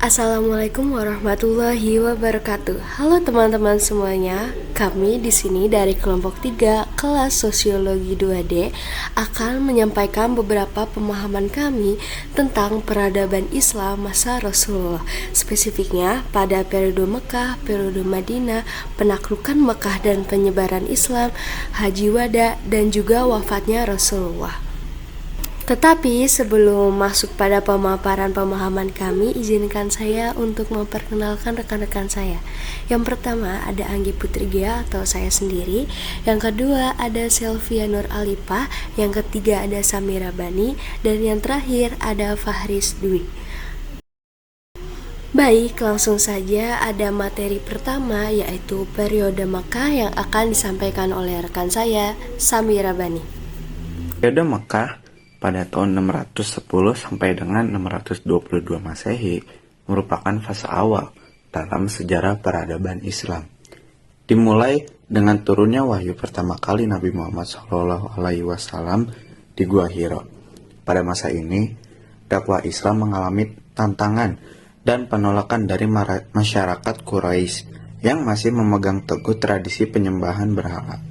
Assalamualaikum warahmatullahi wabarakatuh. Halo teman-teman semuanya. Kami di sini dari kelompok 3 kelas Sosiologi 2D akan menyampaikan beberapa pemahaman kami tentang peradaban Islam masa Rasulullah. Spesifiknya pada periode Mekah, periode Madinah, penaklukan Mekah dan penyebaran Islam, Haji Wada dan juga wafatnya Rasulullah. Tetapi sebelum masuk pada pemaparan pemahaman kami, izinkan saya untuk memperkenalkan rekan-rekan saya. Yang pertama ada Anggi Putri Gia atau saya sendiri. Yang kedua ada Selvia Nur Alipah. Yang ketiga ada Samira Bani. Dan yang terakhir ada Fahris Dwi. Baik, langsung saja ada materi pertama yaitu periode Makkah yang akan disampaikan oleh rekan saya, Samira Bani. Periode Mekah pada tahun 610 sampai dengan 622 Masehi merupakan fase awal dalam sejarah peradaban Islam. Dimulai dengan turunnya wahyu pertama kali Nabi Muhammad SAW di Gua Hiro. Pada masa ini, dakwah Islam mengalami tantangan dan penolakan dari masyarakat Quraisy yang masih memegang teguh tradisi penyembahan berhala.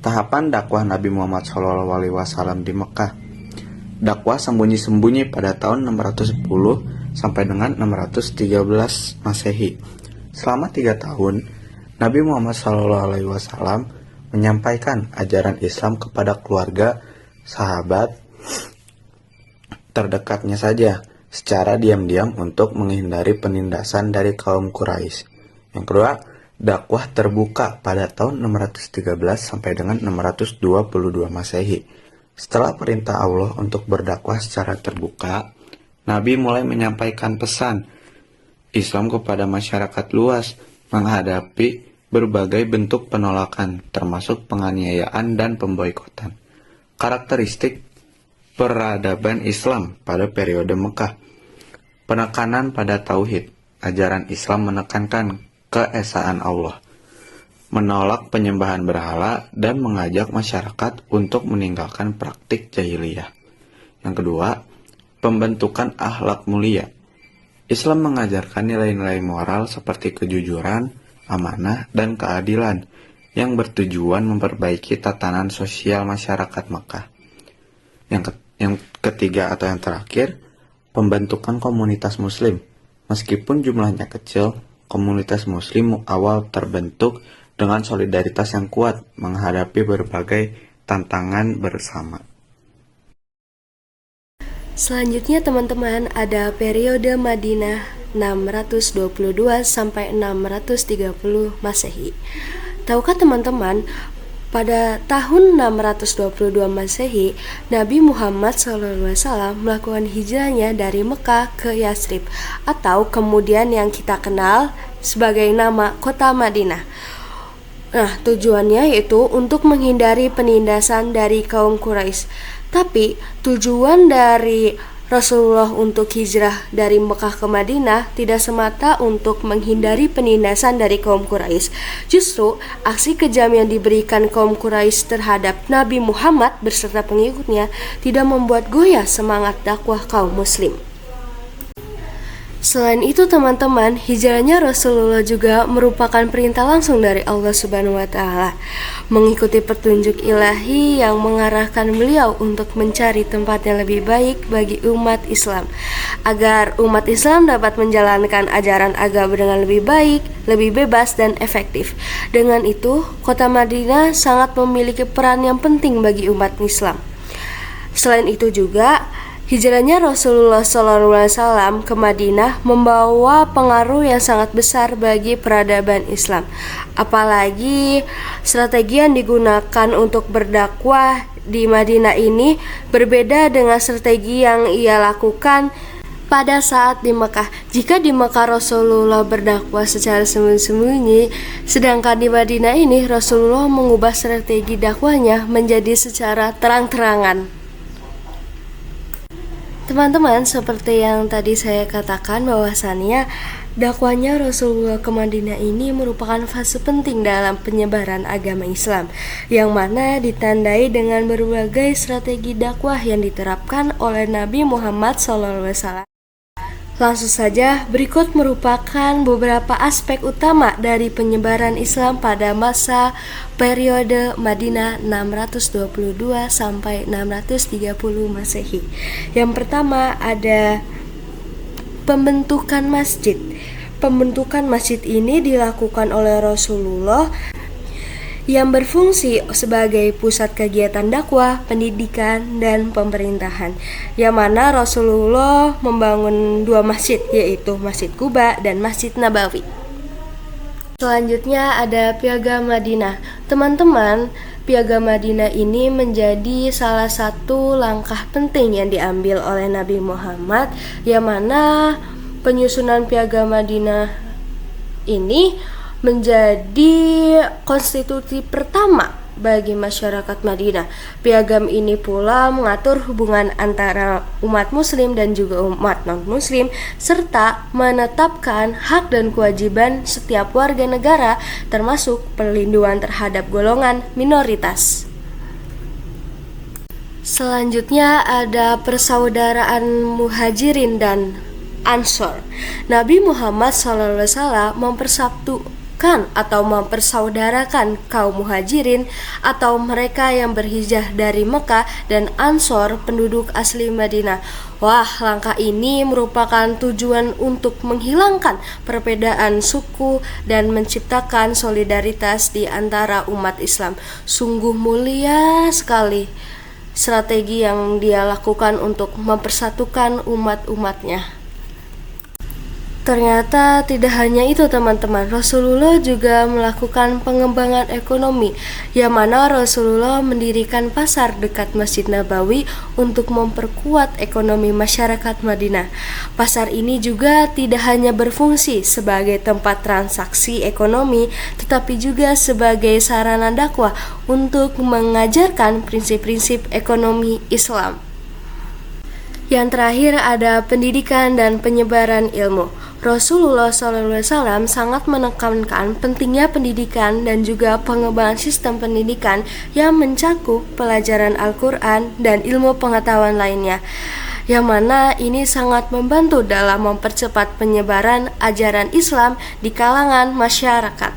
Tahapan dakwah Nabi Muhammad SAW di Mekah. Dakwah sembunyi-sembunyi pada tahun 610 sampai dengan 613 Masehi. Selama 3 tahun, Nabi Muhammad SAW menyampaikan ajaran Islam kepada keluarga, sahabat terdekatnya saja, secara diam-diam untuk menghindari penindasan dari kaum Quraisy. Yang kedua, dakwah terbuka pada tahun 613 sampai dengan 622 Masehi. Setelah perintah Allah untuk berdakwah secara terbuka, Nabi mulai menyampaikan pesan Islam kepada masyarakat luas menghadapi berbagai bentuk penolakan, termasuk penganiayaan dan pemboikotan. Karakteristik peradaban Islam pada periode Mekah. Penekanan pada tauhid. Ajaran Islam menekankan keesaan Allah, menolak penyembahan berhala, dan mengajak masyarakat untuk meninggalkan praktik jahiliyah. Yang kedua, pembentukan akhlak mulia. Islam mengajarkan nilai-nilai moral seperti kejujuran, amanah, dan keadilan yang bertujuan memperbaiki tatanan sosial masyarakat Makkah. Yang ketiga atau yang terakhir, pembentukan komunitas muslim. Meskipun jumlahnya kecil, komunitas muslim awal terbentuk dengan solidaritas yang kuat menghadapi berbagai tantangan bersama. Selanjutnya teman-teman ada periode Madinah 622 sampai 630 Masehi. Tahukah teman-teman, pada tahun 622 Masehi, Nabi Muhammad SAW melakukan hijrahnya dari Mekah ke Yatsrib atau kemudian yang kita kenal sebagai nama kota Madinah. Nah, tujuannya yaitu untuk menghindari penindasan dari kaum Quraisy. Tapi tujuan dari Rasulullah untuk hijrah dari Mekah ke Madinah tidak semata untuk menghindari penindasan dari kaum Quraisy. Justru aksi kejam yang diberikan kaum Quraisy terhadap Nabi Muhammad beserta pengikutnya tidak membuat goyah semangat dakwah kaum muslim. Selain itu teman-teman, hijrahnya Rasulullah juga merupakan perintah langsung dari Allah Subhanahu wa Ta'ala, mengikuti petunjuk ilahi yang mengarahkan beliau untuk mencari tempat yang lebih baik bagi umat Islam, agar umat Islam dapat menjalankan ajaran agama dengan lebih baik, lebih bebas dan efektif. Dengan itu, kota Madinah sangat memiliki peran yang penting bagi umat Islam. Selain itu juga, hijrahnya Rasulullah SAW ke Madinah membawa pengaruh yang sangat besar bagi peradaban Islam. Apalagi strategi yang digunakan untuk berdakwah di Madinah ini berbeda dengan strategi yang ia lakukan pada saat di Mekah. Jika di Mekah Rasulullah berdakwah secara sembunyi-sembunyi, sedangkan di Madinah ini Rasulullah mengubah strategi dakwahnya menjadi secara terang-terangan. Teman-teman, seperti yang tadi saya katakan bahwasannya dakwahnya Rasulullah ke Madinah ini merupakan fase penting dalam penyebaran agama Islam, yang mana ditandai dengan berbagai strategi dakwah yang diterapkan oleh Nabi Muhammad SAW. Langsung saja, berikut merupakan beberapa aspek utama dari penyebaran Islam pada masa periode Madinah 622 sampai 630 Masehi. Yang pertama ada pembentukan masjid. Pembentukan masjid ini dilakukan oleh Rasulullah yang berfungsi sebagai pusat kegiatan dakwah, pendidikan, dan pemerintahan. Yang mana Rasulullah membangun dua masjid, yaitu Masjid Quba dan Masjid Nabawi. Selanjutnya ada Piagam Madinah. Teman-teman, Piagam Madinah ini menjadi salah satu langkah penting yang diambil oleh Nabi Muhammad, yang mana penyusunan Piagam Madinah ini menjadi konstitusi pertama bagi masyarakat Madinah. Piagam ini pula mengatur hubungan antara umat muslim dan juga umat non-muslim, serta menetapkan hak dan kewajiban setiap warga negara, termasuk perlindungan terhadap golongan minoritas. Selanjutnya ada persaudaraan Muhajirin dan Ansor. Nabi Muhammad SAW mempersaudarakan atau mempersaudarakan kaum Muhajirin atau mereka yang berhijrah dari Mekah dan Ansor penduduk asli Madinah. Wah, langkah ini merupakan tujuan untuk menghilangkan perbedaan suku dan menciptakan solidaritas di antara umat Islam. Sungguh mulia sekali strategi yang dia lakukan untuk mempersatukan umat-umatnya. Ternyata tidak hanya itu teman-teman, Rasulullah juga melakukan pengembangan ekonomi, yang mana Rasulullah mendirikan pasar dekat Masjid Nabawi untuk memperkuat ekonomi masyarakat Madinah. Pasar ini juga tidak hanya berfungsi sebagai tempat transaksi ekonomi, tetapi juga sebagai sarana dakwah untuk mengajarkan prinsip-prinsip ekonomi Islam. Yang terakhir ada pendidikan dan penyebaran ilmu. Rasulullah SAW sangat menekankan pentingnya pendidikan dan juga pengembangan sistem pendidikan yang mencakup pelajaran Al-Quran dan ilmu pengetahuan lainnya, yang mana ini sangat membantu dalam mempercepat penyebaran ajaran Islam di kalangan masyarakat.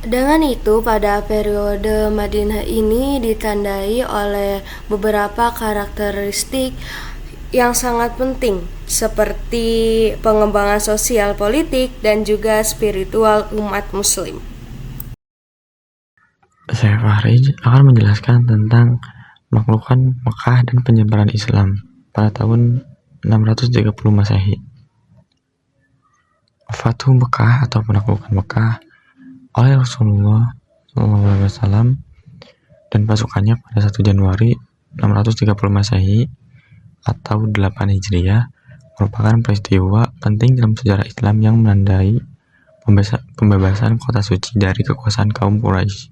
Dengan itu, pada periode Madinah ini ditandai oleh beberapa karakteristik yang sangat penting, seperti pengembangan sosial politik dan juga spiritual umat muslim. Saya Fahri akan menjelaskan tentang penaklukan Mekah dan penyebaran Islam pada tahun 630 Masehi. Fathu Mekah atau penaklukan Mekah oleh Rasulullah SAW dan pasukannya pada 1 Januari 630 Masehi atau 8 Hijriah merupakan peristiwa penting dalam sejarah Islam yang menandai pembebasan kota suci dari kekuasaan kaum Quraisy.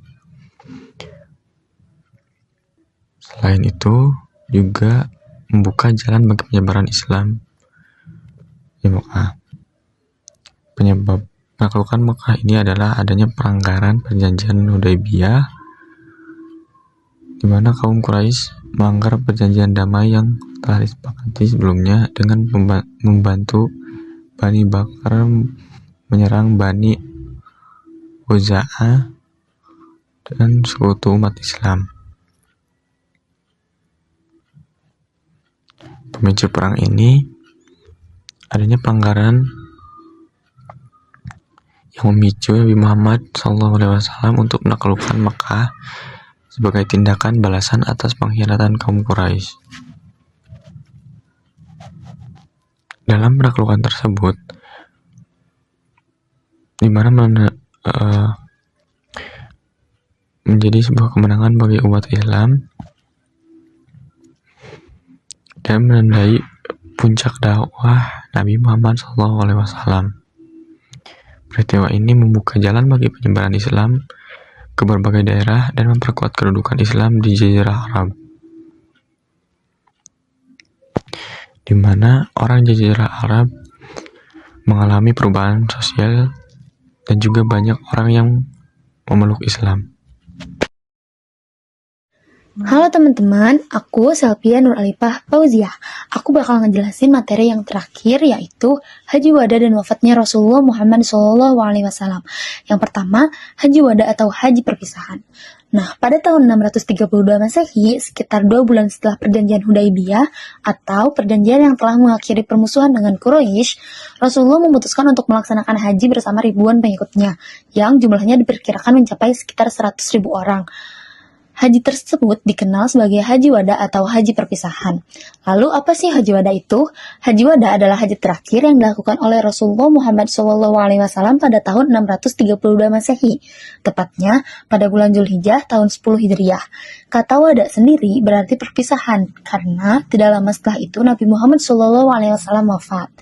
Selain itu, juga membuka jalan bagi penyebaran Islam di Mekah. Penyebab penaklukan Mekah ini adalah adanya pelanggaran perjanjian Hudaybiyah, di mana kaum Quraisy melanggar perjanjian damai yang telah disepakati sebelumnya dengan membantu Bani Bakar menyerang Bani Khuza'ah dan sekutu umat Islam. Pemicu perang ini adanya pelanggaran yang memicu Nabi Muhammad SAW untuk menaklukkan Mekah sebagai tindakan balasan atas pengkhianatan kaum Quraisy. Dalam penaklukan tersebut, di mana menjadi sebuah kemenangan bagi umat Islam dan menandai puncak dakwah Nabi Muhammad SAW. Peristiwa ini membuka jalan bagi penyebaran Islam ke berbagai daerah dan memperkuat kedudukan Islam di Jazirah Arab, di mana orang Jazirah Arab mengalami perubahan sosial dan juga banyak orang yang memeluk Islam. Halo teman-teman, aku Selvia Nur Alifah Fauziah. Aku bakal ngejelasin materi yang terakhir, yaitu Haji Wada dan wafatnya Rasulullah Muhammad SAW. Yang pertama, Haji Wada atau Haji Perpisahan. Nah, pada tahun 632 Masehi, sekitar 2 bulan setelah perjanjian Hudaibiyah atau perjanjian yang telah mengakhiri permusuhan dengan Quraisy, Rasulullah memutuskan untuk melaksanakan haji bersama ribuan pengikutnya, yang jumlahnya diperkirakan mencapai sekitar 100.000 orang. Haji tersebut dikenal sebagai Haji Wada atau Haji Perpisahan. Lalu apa sih Haji Wada itu? Haji Wada adalah haji terakhir yang dilakukan oleh Rasulullah Muhammad SAW pada tahun 632 Masehi, tepatnya pada bulan Zulhijjah tahun 10 Hijriah. Kata Wada sendiri berarti perpisahan, karena tidak lama setelah itu Nabi Muhammad SAW wafat.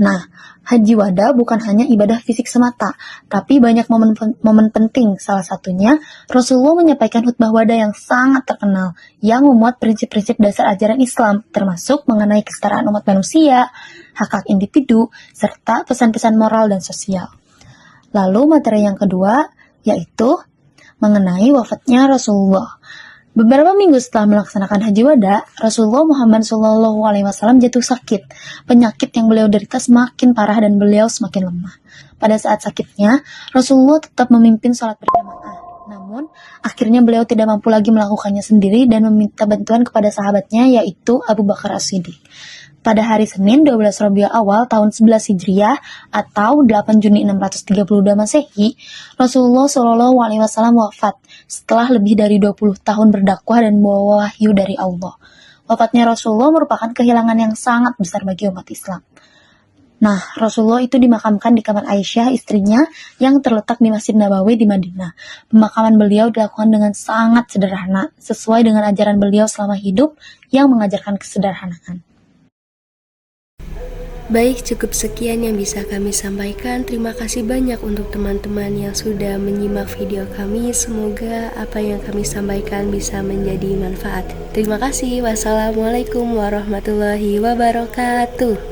Nah, Haji Wada bukan hanya ibadah fisik semata, tapi banyak momen penting. Salah satunya, Rasulullah menyampaikan khutbah wada yang sangat terkenal, yang memuat prinsip-prinsip dasar ajaran Islam, termasuk mengenai kesetaraan umat manusia, hak-hak individu, serta pesan-pesan moral dan sosial. Lalu materi yang kedua, yaitu mengenai wafatnya Rasulullah. Beberapa minggu setelah melaksanakan Haji Wada, Rasulullah Muhammad SAW jatuh sakit. Penyakit yang beliau derita semakin parah dan beliau semakin lemah. Pada saat sakitnya, Rasulullah tetap memimpin sholat berjamaah. Namun, akhirnya beliau tidak mampu lagi melakukannya sendiri dan meminta bantuan kepada sahabatnya, yaitu Abu Bakar As-Siddiq. Pada hari Senin 12 Rabiul Awal tahun 11 Hijriah atau 8 Juni 632 Masehi, Rasulullah SAW wafat setelah lebih dari 20 tahun berdakwah dan membawa wahyu dari Allah. Wafatnya Rasulullah merupakan kehilangan yang sangat besar bagi umat Islam. Nah, Rasulullah itu dimakamkan di kamar Aisyah, istrinya, yang terletak di Masjid Nabawi di Madinah. Pemakaman beliau dilakukan dengan sangat sederhana, sesuai dengan ajaran beliau selama hidup yang mengajarkan kesederhanaan. Baik, cukup sekian yang bisa kami sampaikan. Terima kasih banyak untuk teman-teman yang sudah menyimak video kami. Semoga apa yang kami sampaikan bisa menjadi manfaat. Terima kasih. Wassalamualaikum warahmatullahi wabarakatuh.